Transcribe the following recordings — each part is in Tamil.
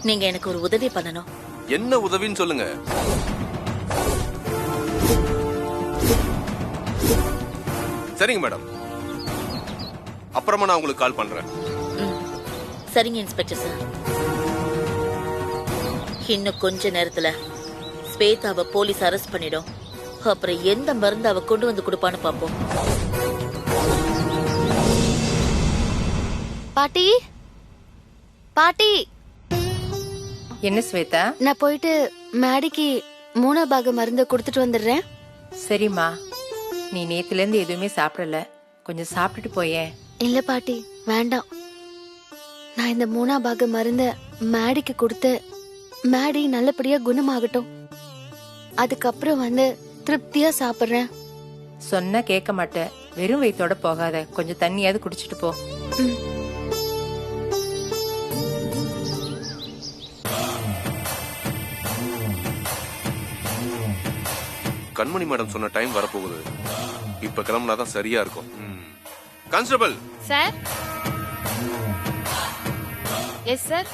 நீங்க எனக்கு ஒரு உதவி பண்ணணும். என்ன உதவின்னு சொல்லுங்க. சரிங்க மேடம், அப்புறமா நான் உங்களுக்கு கால் பண்றேன். சரிங்க இன்ஸ்பெக்டர் சார். இன்னும் கொஞ்ச நேரத்துல ஸ்வேதாவை போலீஸ் அரெஸ்ட் பண்ணிடும். அப்புறம் எந்த மருந்து அவ கொண்டு வந்து கொடுப்பான்னு பாப்போம். பாட்டி பாட்டி, என்ன ஸ்வேதா? நான் போயிட்டு மேடிக்கு 3 பாக மருந்து கொடுத்துட்டு வந்துடுறேன். சரிம்மா, நீ நேத்துல இருந்து எதுவுமே சாப்பிடல, கொஞ்சம் சாப்பிட்டுட்டு போயேன். இல்ல பாட்டி, வேண்டாம். நான் இந்த 3 பாக மருந்த மேடிக்கு கொடுத்து மேடி நல்லபடியா குணமாகட்டும். அதுக்கப்புறம் வந்து திருப்தியா சாப்பிடுறேன். சொன்னா கேட்க மாட்டேன். வெறும் வயித்தோட போகாத, கொஞ்சம் தண்ணியாவது குடிச்சிட்டு போ. ம். கண்மணி மேடம் சொன்ன டைம் வரப்போகுது. இப்ப கிளம்புனாதான் சரியா இருக்கும். Constable sir. Yes sir.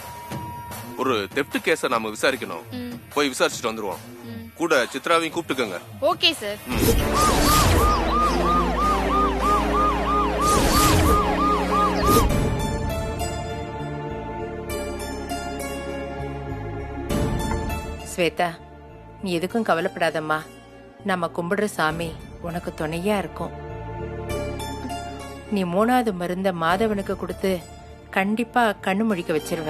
ஒரு தெஃப்ட் கேஸ நாம விசாரிக்கணும். போய் விசாரிச்சுட்டு வந்துருவோம். கூட சித்ராவையும் கூப்பிட்டுக்கங்க. Okay sir. ஸ்வேதா, நீ எதுக்கும் கவலைப்படாதம்மா. நம்ம கும்பிடுற சாமி உனக்கு துணையா இருக்கும். நீ 3வது மருந்த மாதவனுக்கு கொடுத்து கண்டிப்பா கண்ணு முழிக்க வச்சிருவ.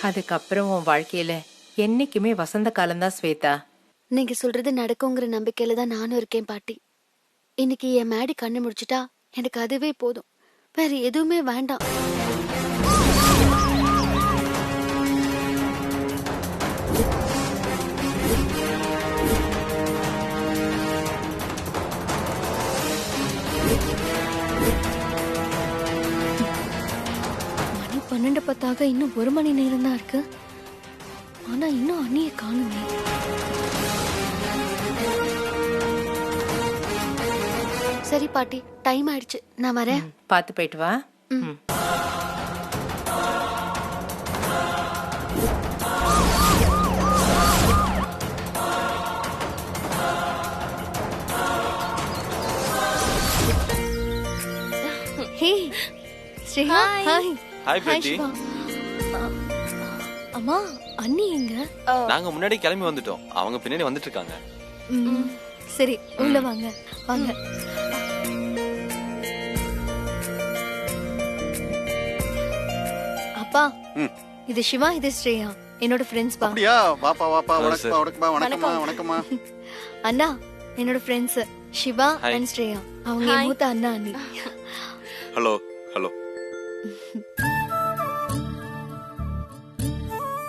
அதுக்கப்புறம் உன் வாழ்க்கையில என்னைக்குமே வசந்த காலம்தான் ஸ்வேதா. நீங்க சொல்றது நடக்குங்கிற நம்பிக்கையில தான் நானும் இருக்கேன் பாட்டி. இன்னைக்கு என் மேடி கண்ணு முடிச்சிட்டா எனக்கு அதுவே போதும். வேற எதுவுமே வேண்டாம். மணி 12 இன்னும் 1 மணி நேரம் தான் இருக்கு. ஆனா இன்னும் அண்ணிய காணுமே. சரி பாட்டி, டைம் ஆயிடுச்சு, நான் வரேன். பாத்து போயிட்டு வா. ஹே ஸ்ரேயா, ஹாய். ஹாய் பிரீத்தி. அம்மா, அண்ணி எங்க? நாங்க முன்னாடி கிளம்பி வந்துட்டோம், அவங்க பின்னாடி வந்துட்டு இருக்காங்க. சரி, உள்ள வாங்க வாங்க. அப்பா, இது சிவா, இது ஸ்ரேயா, என்னோட ஃப்ரெண்ட்ஸ் பா. அப்படியா? வாப்பா வாப்பா, வணக்கமா வணக்கமா வணக்கமா வணக்கமா. அண்ணா, என்னோட ஃப்ரெண்ட்ஸ் சிவா அண்ட் ஸ்ரேயா. அவங்க என் மூத்த அண்ணா அண்ணி. Hello hello.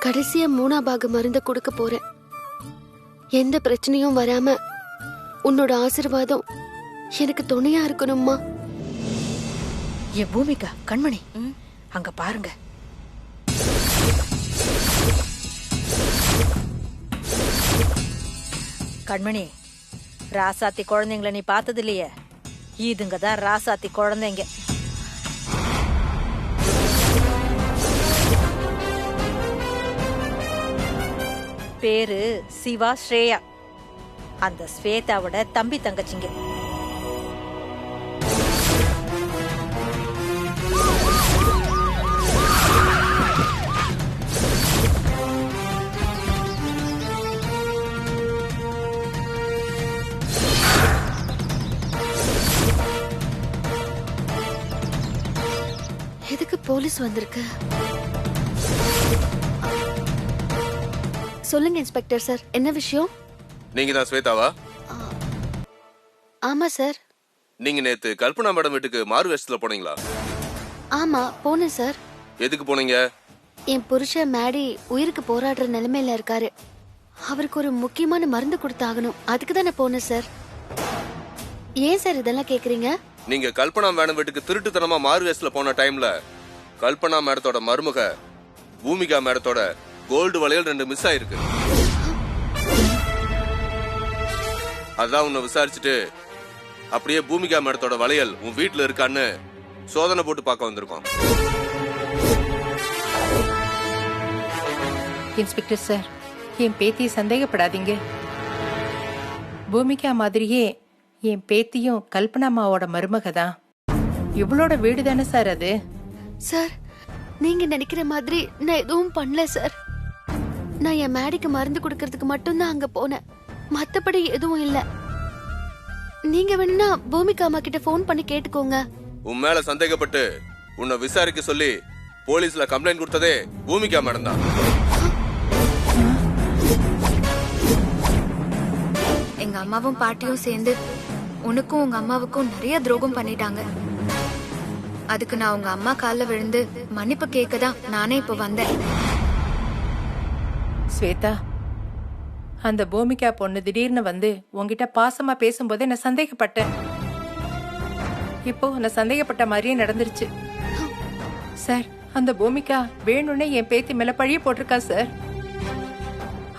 கடைசியா 3 பாக மருந்து கொடுக்க போறேன். எந்த பிரச்சனையும் வராம உன்னோட ஆசீர்வாதம் எனக்கு துணையா இருக்கணும்மா. ஏ பூமிகா, கண்மணி, அங்க பாருங்க. கண்மணி, ராசாத்தி குழந்தைங்களை நீ பார்த்தது இல்லையே? இதுங்க தான் ராசாத்தி குழந்தைங்க. பேரு சிவா, ஸ்ரேயா. அந்த ஸ்வேதாவோட தம்பி தங்கச்சிங்க. எதுக்கு போலீஸ் வந்திருக்கு? சொல்லுங்க இன்ஸ்பெக்டர் சார், என்ன விஷயம்? நீங்க தான் ஸ்வேதாவா? ஆமா சார். நீங்க நேத்து கல்பனா மேடம் வீட்டுக்கு மாறு வேஷத்துல போனீங்களா? ஆமா, போனேன் சார். எதுக்கு போனீங்க? என் புருஷன் மேடி உயிருக்கு போராடுற நிலைமையில இருக்காரு. அவருக்கு ஒரு முக்கியமான மருந்து கொடுத்தாகணும், அதுக்கு தானே போனேன் சார். ஏன் சார் இதெல்லாம் கேக்குறீங்க? நீங்க கல்பனா மேடம் வீட்டுக்கு திருட்டுத்தனமா மாறு வேஷத்துல போன டைம்ல கல்பனா மேடத்தோட மருமக பூமிகா மேடத்தோட கோல்டு வளையல் 2 மிஸ் ஆயிருக்கு. அதான் உன்னை விசாரிச்சுட்டு அப்படியே பூமிகா மேடத்தோட வளையல் உன் வீட்டுல இருக்கான்னு சோதனை போட்டு பார்க்க வந்திருக்கோம். இன்ஸ்பெக்டர் சார், என் பேத்தியை சந்தேகப்படாதீங்க. பூமிகா மாதிரியே என் பேத்தியும் கல்பனாமாவோட மருமக தான். இவளோட வீடு தானே சார் அது? சார், நீங்க நினைக்கிற மாதிரி நான் எதுவும் பண்ணல சார். நான் என் மேடிக்கு மருந்து கொடுக்கறதுக்கு மட்டும்தான் அங்க போனேன். மத்தபடி எதுவும் இல்ல. நீங்க வேணும்னா பூமிகா அம்மா கிட்ட போன் பண்ணி கேட்டுக்கோங்க. உன் மேல சந்தேகப்பட்டு உன்னை விசாரிக்க சொல்லி போலீஸ்ல கம்ப்ளைண்ட் கொடுத்ததே பூமிகா மேடம் தான். எங்க அம்மாவும் பாட்டியும் சேர்ந்து உனக்கும் உங்க அம்மாவுக்கும் நிறைய துரோகம் பண்ணிட்டாங்க. அதுக்கு நான் உங்க அம்மா கால்ல விழுந்து மன்னிப்பு கேட்க தான் நானே இப்ப வந்தேன். ஸ்வேதா, அந்த பூமிகா பொண்ணு திடீர்னு வந்து உங்ககிட்ட பாசமா பேசும்போதே நான் சந்தேகப்பட்டேன். இப்போ நான் சந்தேகப்பட்ட மாதிரியே நடந்துருச்சு சார். அந்த பூமிகா வேணும்னே என் பேத்தி மேல பழிய போட்டிருக்கா சார்.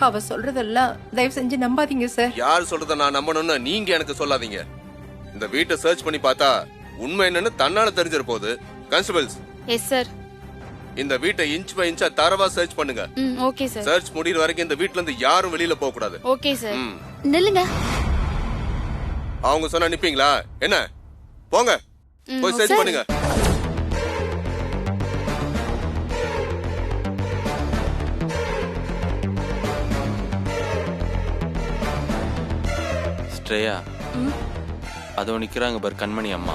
அவ சொல்றதெல்லாம் தயவு செஞ்சு நம்பாதீங்க சார். யார் சொல்றத நான் நம்பணும்னு நீங்க எனக்கு சொல்லாதீங்க. இந்த வீட்டை சர்ச் பண்ணி பார்த்தா உண்மை என்னன்னு தன்னால தெரிஞ்சிட போகுது. கான்ஸ்டபிள்ஸ். Yes sir. இந்த வீட்டை இன்ச் பை இன்ச்சா தரவா சர்ச் பண்ணுங்க. Okay sir. சர்ச் முடியற வரைக்கும் இந்த வீட்ல இருந்து யாரும் வெளியில போக கூடாது. Okay sir. நில்லுங்க. அவங்க சொன்னா நிப்பீங்களா என்ன? போங்க, போய் சர்ச் பண்ணுங்க. ஸ்ட்ரேயா, அதோ நிக்கிறாங்க பார் கண்மணி அம்மா.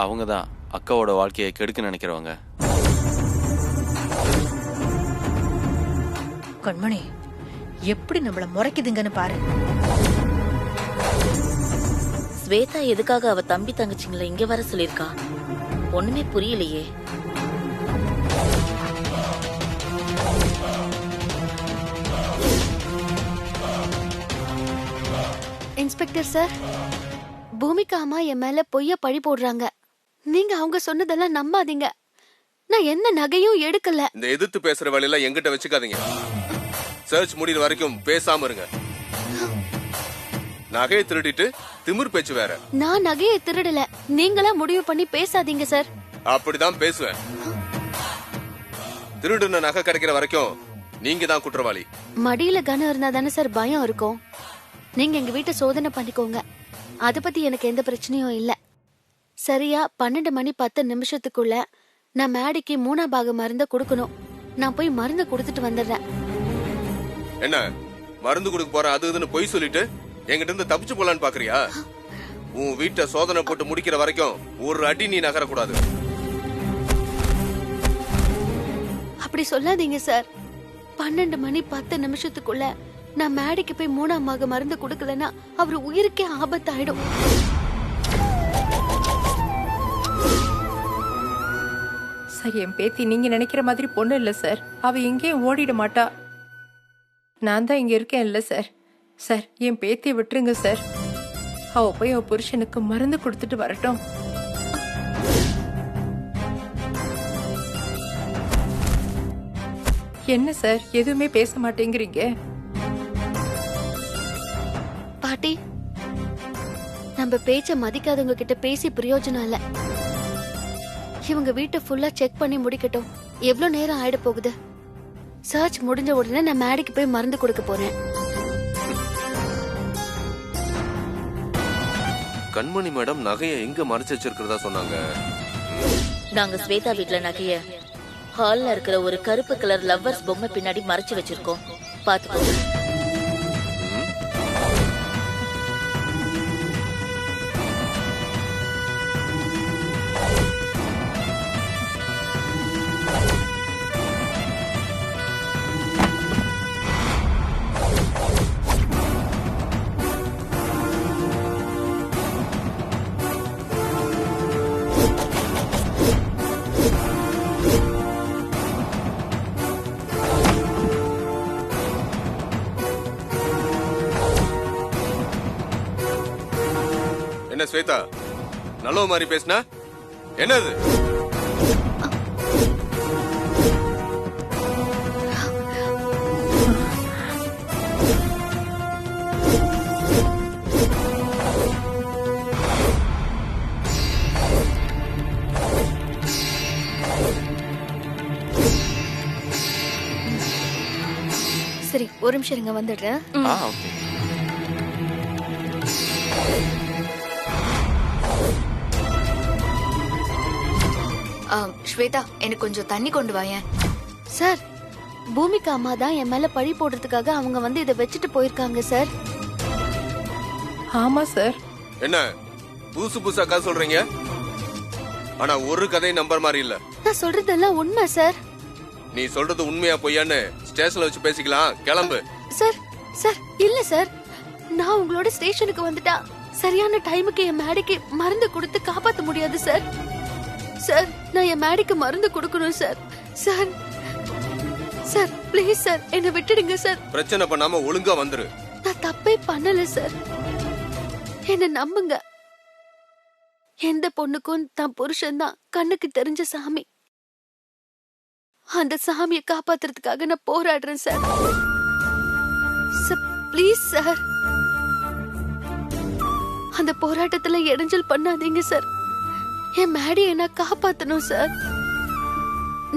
அவங்க தான் அக்காவோட வாழ்க்கையை கெடுக்க நினைக்கிறவங்க. கண்மணி எப்படி நம்மள முறைக்குதுங்கன்னு பாரு. ஸ்வேதா எதுக்காக அவ தம்பி தங்கச்சிங்களை இங்க வர சொல்லிருக்கா? ஒண்ணுமே புரியலையே. இன்ஸ்பெக்டர் சார், பூமிகா அம்மா என் மேல பொய்ய பழி போடுறாங்க. நீங்க அவங்க சொன்னதெல்லாம் நம்பாதீங்க. நான் எந்த நகையும் எடுக்கல. இந்த எதிர்த்து பேசுற வேலையெல்லாம் எங்கிட்ட வச்சுக்காதீங்க. சர்ச் முடிகிற வரைக்கும் பேசாம இருங்க. நகையை திருடிட்டு திமிர் பேச்சு வேற. நான் நகையை திருடல. நீங்களா முடிவு பண்ணி பேசாதீங்க சார். அப்படிதான் பேசுவேன். திருடுன நகை கிடைக்கிற வரைக்கும் நீங்க தான் குற்றவாளி. மடியில கனம் இருந்தா தானே சார் பயம் இருக்கும். நீங்க எங்க வீட்டை சோதனை பண்ணிக்கோங்க. அத பத்தி எனக்கு எந்த பிரச்சனையும் இல்ல. சரியா 12 மணி 10 நிமிஷத்துக்குள்ள நான் மேடிக்கு 3 பாக மருந்த கொடுக்கணும். நான் போய் மருந்து கொடுத்துட்டு வந்துடுறேன். என்ன மருந்து கொடுக்க போற அது இதுன்னு பொய் சொல்லிட்டு என்கிட்ட இருந்து தப்பிச்சு போலான்னு பாக்குறியா? உன் வீட்டை சோதனை போட்டு முடிக்கிற வரைக்கும் ஒரு அடி நீ நகரக்கூடாது. அப்படி சொல்லாதீங்க சார். 12 மணி 10 நிமிஷத்துக்குள்ள நான் மேடிக்கு போய் 3 பாக மருந்து கொடுக்கலன்னா அவர் உயிருக்கே ஆபத்தாயிடும். சார், என் பேத்தி நீங்க நினைக்கிற மாதிரி பொண்ணு இல்ல சார். அவ எங்கேயும் ஓடிட மாட்டா. நான் தான் இங்க இருக்கேன் இல்ல சார். சார், என் பேத்தியை விட்டுருங்க சார். அவ போய் அவ புருஷனுக்கு மருந்து கொடுத்துட்டு வரட்டும். என்ன சார், எதுவுமே பேச மாட்டேங்கிறீங்க? பாட்டி, நம்ம பேச்ச மதிக்காதவங்க கிட்ட பேசி பிரயோஜனம் இல்ல. இவங்க வீட்டை ஃபுல்லா செக் பண்ணி முடிக்கட்டும். எவ்வளவு நேரம் ஆயிட போகுது? சர்ச் முடிஞ்ச உடனே நான் மேடிக்கு போய் மருந்து கொடுக்க போறேன். கண்மணி மேடம் நகையை எங்க மறைச்சு வச்சிருக்கிறதா சொன்னாங்க. நாங்க ஸ்வேதா வீட்ல நகைய ஹால்ல இருக்கிற ஒரு கருப்பு கலர் லவ்வர்ஸ் பொம்மை பின்னாடி மறைச்சு வச்சிருக்கோம். பாத்துக்கோங்க. என்ன ஸ்வேதா, நல்ல மாதிரி பேசினா என்னது? சரி, ஒரு நிமிஷம் இருங்க, வந்துடுறேன். ஓகே. ஸ்வேதா, எனக்கு கொஞ்சம் தண்ணி கொண்டு வாயேன். சார், பூமிகா அம்மா தான் என் மேல பழி போடுறதுக்காக அவங்க வந்து இதை வச்சுட்டு போயிருக்காங்க சார். ஆமா சார். என்ன புதுசு புதுசா கதை சொல்றீங்க? ஆனா ஒரு கதையும் நம்பர் மாதிரி இல்ல. நான் சொல்றதெல்லாம் உண்மை சார். நீ சொல்றது உண்மையா பொய்யான்னு ஸ்டேஷன்ல வச்சு பேசிக்கலாம். கிளம்பு. சார் சார், இல்ல சார், நான் உங்களோட ஸ்டேஷனுக்கு வந்துட்டா சரியான டைமுக்கு என் மேடிக்கு மருந்து கொடுத்து காப்பாத்த முடியாது சார். சார், நான் என் மேடிக்கு மருந்து கொடுக்கணும் sir. Sir sir, please sir, என்னை விட்டுடுங்க சார். பிரச்சனை பண்ணாம ஒழுங்கா வந்துரு. நான் தப்பே பண்ணல சார், என்ன நம்புங்க. எந்த பொண்ணுக்கும் தான் புருஷன் தான் கண்ணுக்கு தெரிஞ்ச சாமி. அந்த சாமியை காப்பாத்துறதுக்காக நான் போராடுறேன் சார். ப்ளீஸ் சார், அந்த போராட்டத்துல இடைஞ்சல் பண்ணாதீங்க சார். என் மேடியை நான் காப்பாத்தணும் சார்.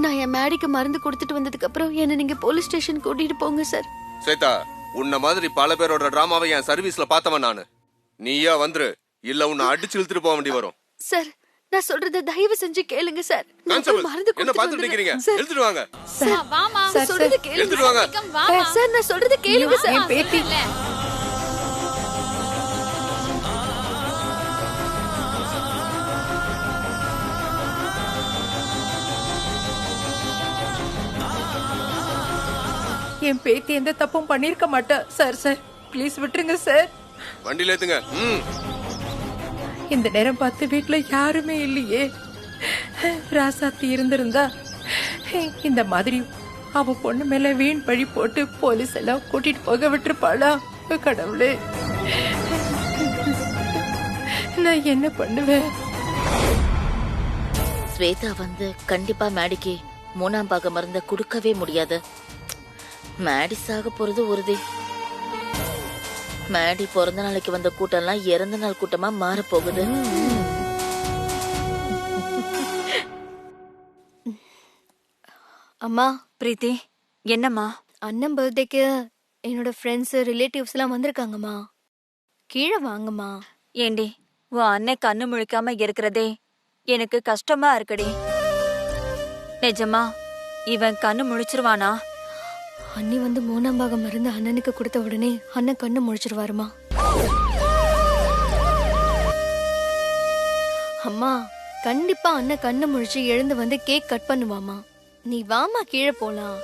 நான் என் மேடிக்கு மருந்து கொடுத்துட்டு வந்ததுக்கு அப்புறம் என்ன நீங்க போலீஸ் ஸ்டேஷன் கூட்டிட்டு போங்க சார். ஸ்வேதா, உன்ன மாதிரி பல பேரோட டிராமாவை என் சர்வீஸ்ல பார்த்தவன் நானு. நீயா வந்துரு, இல்ல உன்னை அடிச்சு இழுத்துட்டு போக வேண்டி வரும். சார், நான் சொல்றத தயவு செஞ்சு கேளுங்க சார். நான் போய் மருந்து என்ன பாத்துட்டு இருக்கீங்க? எடுத்துட்டு வாங்க. சார், வாமா. சார், சொல்றத கேளுங்க. எடுத்துட்டு வாங்க. சார், நான் சொல்றத கேளுங்க சார். என் பேத்தி. என் பேத்தி எந்த தப்பும் பண்ணிருக்க மாட்டா சார். சார், ப்ளீஸ் விட்டுருங்க சார். வண்டியில ஏத்துங்க. இந்த நேரம் பார்த்து வீட்டுல யாருமே இல்லையே. ராசாத்தி இருந்திருந்தா இந்த மாதிரி அவ பொண்ணு மேல வீண் பழி போட்டு போலீஸ் எல்லாம் கூட்டிட்டு போக விட்டுருப்பாளா? கடவுளே, நான் என்ன பண்ணுவேன்? ஸ்வேதா வந்து கண்டிப்பா மேடிக்கு 3ஆம் பாக மருந்த கொடுக்கவே முடியாது. மேடி சாக போறது உறுதி. மேடி பிறந்த நாளைக்கு வந்த கூட்டம்லாம் இறந்த நாள் கூட்டமா மாற போகுது. அம்மா. பிரீத்தி, என்னம்மா? அண்ணன் பர்த்டேக்கு என்னோட ஃப்ரெண்ட்ஸ் ரிலேட்டிவ்ஸ் எல்லாம் வந்திருக்காங்கம்மா. கீழே வாங்கம்மா. ஏண்டி, உன் அண்ணன் கண்ணு முழிக்காம இருக்கிறதே எனக்கு கஷ்டமா இருக்குடி. நிஜமா இவன் கண்ணு முழிச்சிருவானா? அண்ணி வந்து 3ஆம் பாகம் மருந்து அண்ணனுக்கு கொடுத்த உடனே அண்ணன் கண்ணு முழிச்சிருவாருமா. அம்மா, கண்டிப்பா அண்ணன் கண்ணு முழிச்சு எழுந்து வந்து கேக் கட் பண்ணுவாமா. நீ வாமா, கீழே போலாம்.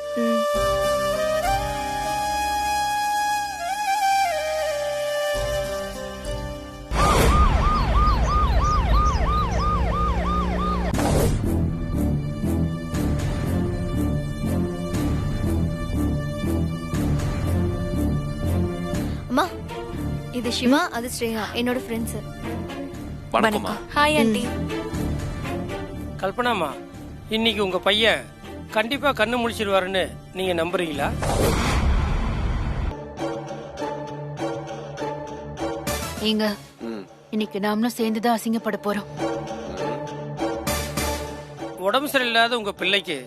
அம்மா, இது சிவா, அது ஸ்ரேயா, என்னோட ஃப்ரெண்ட்ஸ். வணக்கம்மா. Hi aunty. கல்பனாமா, இன்னைக்கு உங்க பையன் கண்டிப்பா கண்ணு முழிச்சிருவாருன்னு நீங்க நம்புறீங்களா? ஏங்க, இன்னைக்கு நாமளும் சேர்ந்துதான் அசிங்கப்பட போறோம். உடம்பு சரியில்லாத உங்க பிள்ளைக்கு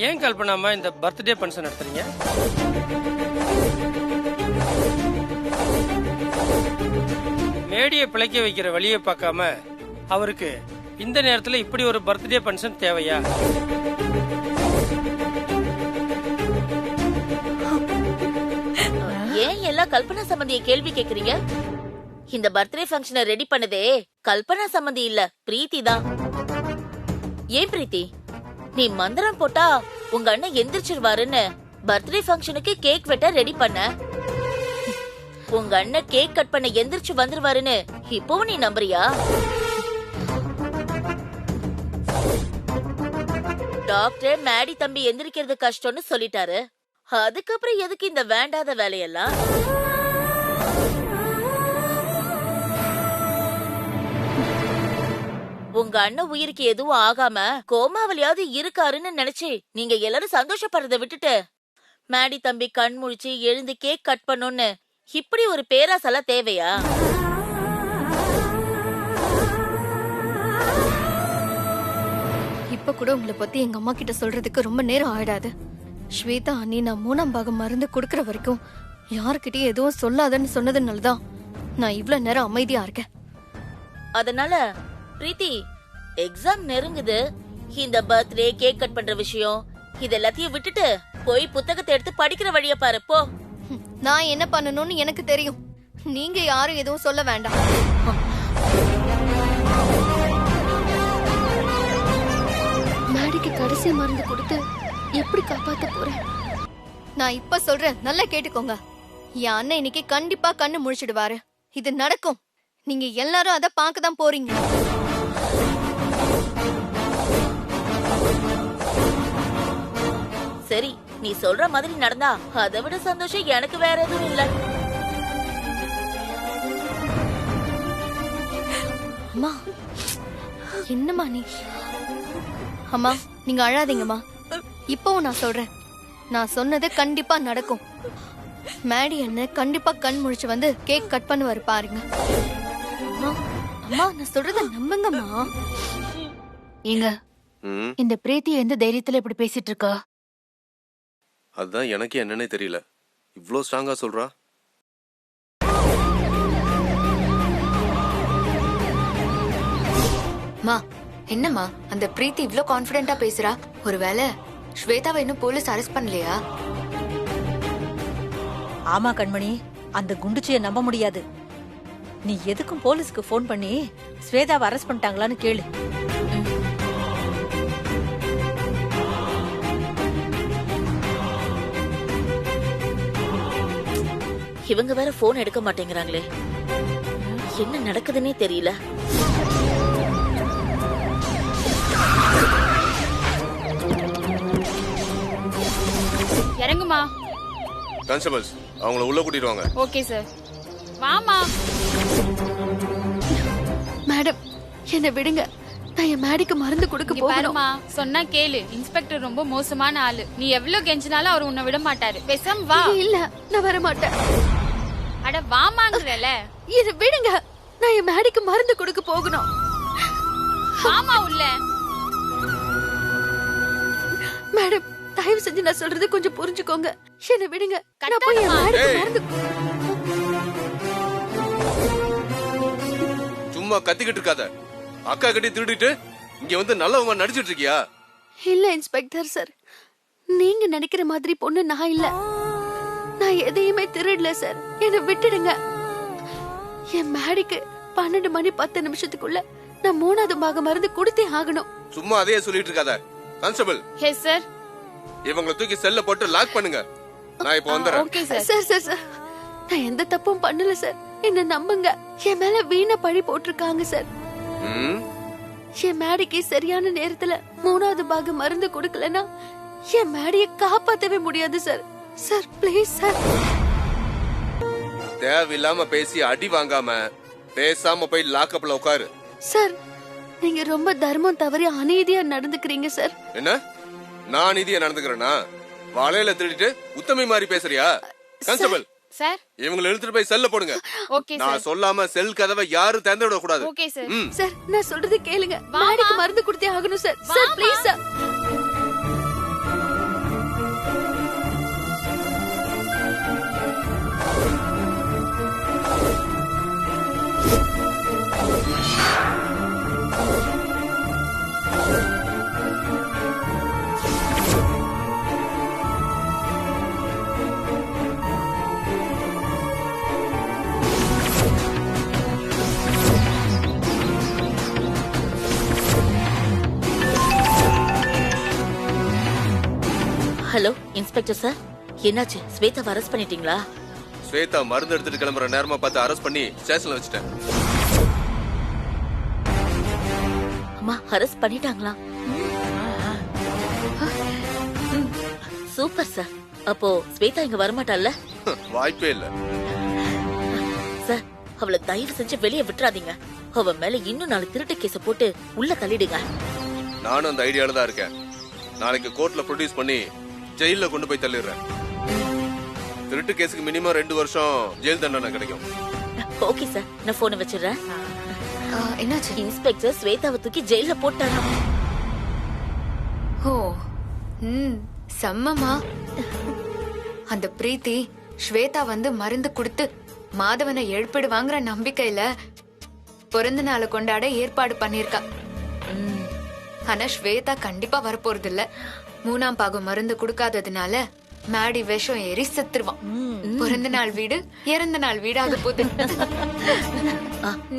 ஏன் கல்பனாமா இந்த பர்த்டே ஃபங்க்ஷன் நடத்துறீங்க? மேடியை பிழைக்க வைக்கிற வழியை பார்க்காம அவருக்கு இந்த நேரத்துல இப்படி ஒரு பர்த்டே ஃபங்க்ஷன் தேவையா? ஏன் எல்லாம் கல்பனா சம்பந்திய கேள்வி கேக்குறீங்க? இந்த பர்த்டே ஃபங்க்ஷனை ரெடி பண்ணதே கல்பனா சம்பந்தி இல்ல, பிரீத்தி தான். ஏன் பிரீத்தி, நீ மந்திரம் போட்டா உங்க அண்ணன் எந்திரிச்சிருவாருன்னு பர்த்டே ஃபங்க்ஷனுக்கு கேக் வெட்ட ரெடி பண்ண. உங்க அண்ணன் கேக் கட் பண்ண எந்திரிச்சு வந்துருவாருன்னு இப்பவும் நீ நம்புறியா? டாக்டர் மேடி தம்பி எந்திரிக்கிறது கஷ்டம்னு சொல்லிட்டாரு. அதுக்கப்புறம் எதுக்கு இந்த வேண்டாத வேலையெல்லாம்? உங்க அண்ணன் உயிருக்கு எதுவும் ஆகாம கோமாவலியாவது இருக்காருன்னு நினைச்சு நீங்க எல்லாரும் சந்தோஷப்படுறத விட்டுட்டு மேடி தம்பி கண் முழிச்சு எழுந்து கேக் கட் பண்ணோன்னு இப்படி ஒரு பேராசெல்லாம் தேவையா? இப்ப கூட உங்களை பத்தி எங்க அம்மா கிட்ட சொல்றதுக்கு ரொம்ப நேரம் ஆயிடாது. ஸ்வேதா அண்ணி நான் 3ஆம் பாகம் மருந்து கொடுக்கற வரைக்கும் யாருக்கிட்டயும் எதுவும் சொல்லாதன்னு சொன்னதுனாலதான் நான் இவ்ளோ நேரம் அமைதியா இருக்கேன். அதனால பிரீத்தி, எக்ஸாம் நெருங்குது. இந்த பர்த்டே, கேக் கட் பண்ற விஷயம் இது எல்லாத்தையும் விட்டுட்டு போய் புத்தகத்தை எடுத்து படிக்கிற வழிய பாரு போ. நான் என்ன பண்ணணும்னு எனக்கு தெரியும். நீங்க யாரும் எதுவும் சொல்ல வேண்டாம். மேடிக்கு கடைசி மருந்து கொடுத்து எப்படி காப்பாத்த போறேன்? நான் இப்ப சொல்றேன், நல்லா கேட்டுக்கோங்க. என் அண்ணன் இன்னைக்கு கண்டிப்பா கண்ணு முழிச்சிடுவாரு. இது நடக்கும். நீங்க எல்லாரும் அத பார்க்கதான் போறீங்க. சரி, நீ சொல்ற மாதிரி நடந்தா அதை விட சந்தோஷம் எனக்கு வேற எதுவும் இல்ல. அம்மா, என்னம்மா நீ? அம்மா, நீங்க அழாதீங்கம்மா. இப்பவும் நான் சொல்றேன், நான் சொன்னது கண்டிப்பா நடக்கும். மேடி அண்ணன் கண்டிப்பா கண் முழிச்சு வந்து கேக் கட் பண்ணுவாரு பாருங்க. அம்மா, அம்மா நான் சொல்றத நம்புங்கம்மா. ஏங்க, ம், இந்த பிரீத்தி எந்த தைரியத்துல இப்படி பேசிட்டு இருக்கா? அதுதான் எனக்கு என்னன்னே தெரியல. இவ்ளோ ஸ்ட்ராங்கா சொல்றா. மா, என்னம்மா அந்த பிரீத்தி இவ்ளோ கான்ஃபிடென்ட்டா பேசுறா? ஒருவேளை ஸ்வேதாவை இன்னும் போலீஸ் அரெஸ்ட் பண்ணலையா? ஆமா கண்மணி, அந்த குண்டுச்சியை நம்ப முடியாது. நீ எதுக்கும் போலீஸ்க்கு ஃபோன் பண்ணி ஸ்வேதாவை அரெஸ்ட் பண்ணிட்டாங்களான்னு கேளு. இவங்க வேற போன் எடுக்க மாட்டேங்கிறாங்களே, என்ன நடக்குதுன்னே தெரியல. இறங்குமா. கான்ஸ்டபிள்ஸ், அவங்கள உள்ள கூட்டிட்டு வாங்க. Okay sir. வாமா. மேடம், என்ன விடுங்க. நான் என் மேடிக்கு மருந்து கொடுக்க போகணும். பாருமா, சொன்னா கேளு. இன்ஸ்பெக்டர் ரொம்ப மோசமான ஆளு. நீ எவ்வளவு கெஞ்சினாலும் அவர் உன்னை விட மாட்டாரு. பேசாம வா. இல்ல, நான் வர மாட்டேன். அட வாமாங்கறல. என்ன விடுங்க. நான் என் மேடிக்கு மருந்து கொடுக்க போகணும். வாமா உள்ள. மேடம், தயவு செஞ்சு நான் சொல்றது கொஞ்சம் புரிஞ்சுக்கோங்க. என்ன விடுங்க. நான் போய் என் மேடிக்கு மருந்து. சும்மா கத்திக்கிட்டு இருக்காத. அக்கா கிட்ட திருடிட்டு இங்க வந்து நல்லவமா நடிச்சிட்டு இருக்கியா? இல்ல இன்ஸ்பெக்டர் சார், நீங்க நினைக்கிற மாதிரி பொண்ணு நான் இல்ல. நான் எதையுமே திருடல சார். என்ன விட்டுடுங்க. என் மேடிக்கு 12 மணி 10 நிமிஷத்துக்குள்ள நான் 3ஆவது பாகம் மருந்து கொடுத்தே ஆகணும். சும்மா அதையே சொல்லிட்டு இருக்காத. Constable, yes sir. இவங்களை தூக்கி செல்ல போட்டு லாக் பண்ணுங்க. நான் இப்ப வந்துறேன். Okay sir. Sir sir sir, நான் எந்த தப்பும் பண்ணல சார். என்ன நம்புங்க. என் மேல வீணா பழி போட்டிருக்காங்க சார். ம், என் மேடிக்கு சரியான நேரத்துல 3ஆவது பாகம் மருந்து கொடுக்கலனா என் மேடிய காப்பாத்தவே முடியாது சார். Sir please sir. தேவையில்லாம பேசி அடி வாங்காம பேசாம போய் லாக்அப்ல உட்காரு. சார், நீங்க ரொம்ப தர்மம் தவறி அநீதியா நடந்துக்கிறீங்க சார். என்ன, நான் நீதியா நடந்துக்கிறேனா? வலையில திருடிட்டு உத்தமி மாதிரி பேசுறியா? கான்ஸ்டபிள் சார், இவங்களை இழுத்துட்டு போய் செல்ல போடுங்க. Okay sir. நான் சொல்லாம செல் கதவை யாரும் திறந்து விட கூடாது. Okay sir. சார், நான் சொல்றது கேளுங்க. மேடிக்கு மருந்து கொடுத்தே ஆகணும் sir. Sir please sir. Hello inspector sir, என்னாச்சு? ஸ்வேதாவை அரெஸ்ட் பண்ணிட்டீங்களா? ஸ்வேதா மருந்து எடுத்துட்டு கிளம்புற நேரமா பார்த்து அரெஸ்ட் பண்ணி ஸ்டேஷன்ல வச்சுட்டேன். அம்மா, அரெஸ்ட் பண்ணிட்டாங்களா? Super sir. அப்போ ஸ்வேதா இங்க வரமாட்டாள்ல? வாய்ப்பே இல்ல சார். அவளை தயவு செஞ்சு வெளியே விட்டுறாதீங்க. அவ மேல இன்னும் 4 திருட்டு கேஸ போட்டு உள்ள தள்ளிடுங்க. நானும் அந்த ஐடியால தான் இருக்கேன். நாளைக்கு கோர்ட்ல ப்ரொடியூஸ் பண்ணி ஜெயில கொண்டு போய் தள்ளிடுறேன். திருட்டு கேஸுக்கு மினிமம் 2 வருஷம் ஜெயில் தண்டனை கிடைக்கும். ஓகே சார், நான் போனை வச்சிடுறேன். என்னாச்சு? இன்ஸ்பெக்டர் ஸ்வேதாவை தூக்கி ஜெயில போட்டாரா? ஓ செம்மமா. அந்த பிரீத்தி ஸ்வேதா வந்து மருந்து கொடுத்து மாதவனை எழுப்பிடுவாங்கிற நம்பிக்கையில பிறந்த நாளை கொண்டாட ஏற்பாடு பண்ணிருக்கா. ஆனா ஸ்வேதா கண்டிப்பா வரப்போறது இல்ல. 3ஆம் பாகம் மருந்து கொடுக்காததுனால மேடி விஷம் ஏறி செத்துருவான். பிறந்த நாள் வீடு இறந்த நாள் வீடு ஆக போகுது.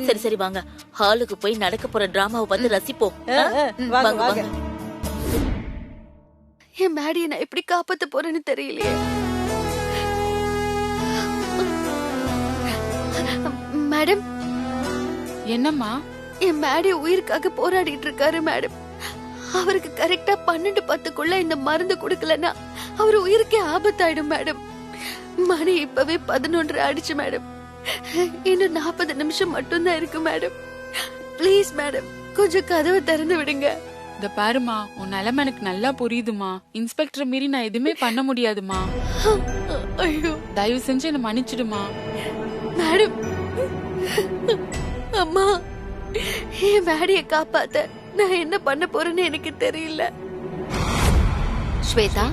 சரி சரி வாங்க, ஹாலுக்கு போய் நடக்க போற டிராமாவை வந்து ரசிப்போம். வாங்க வாங்க. என் மேடியை நான் எப்படி காப்பாத்த போறேன்னு தெரியலையே. மேடம். என்னம்மா? என் மேடி உயிருக்காக போராடிட்டு இருக்காரு மேடம். அவருக்கு கரெக்டா 12:10க்குள்ள இந்த மருந்து கொடுக்கலன்னா அவர் உயிருக்கே ஆபத்தாயிடும் மேடம். மணி இப்பவே 11 ஆயிடுச்சு மேடம். இன்னும் 40 நிமிஷம் மட்டும்தான் இருக்கு மேடம். ப்ளீஸ் மேடம், கொஞ்சம் கதவை திறந்து விடுங்க. இந்த பாருமா, உன் நிலைமை எனக்கு நல்லா புரியுதுமா. இன்ஸ்பெக்டர் மீறி நான் எதுவுமே பண்ண முடியாதுமா. ஐயோ, தயவு செஞ்சு என்ன மன்னிச்சிடுமா. மேடம். அம்மா, என் மேடியை காப்பாத்த நான் என்ன பண்ண போறேன்னு எனக்கு தெரியல. ஸ்வேதா,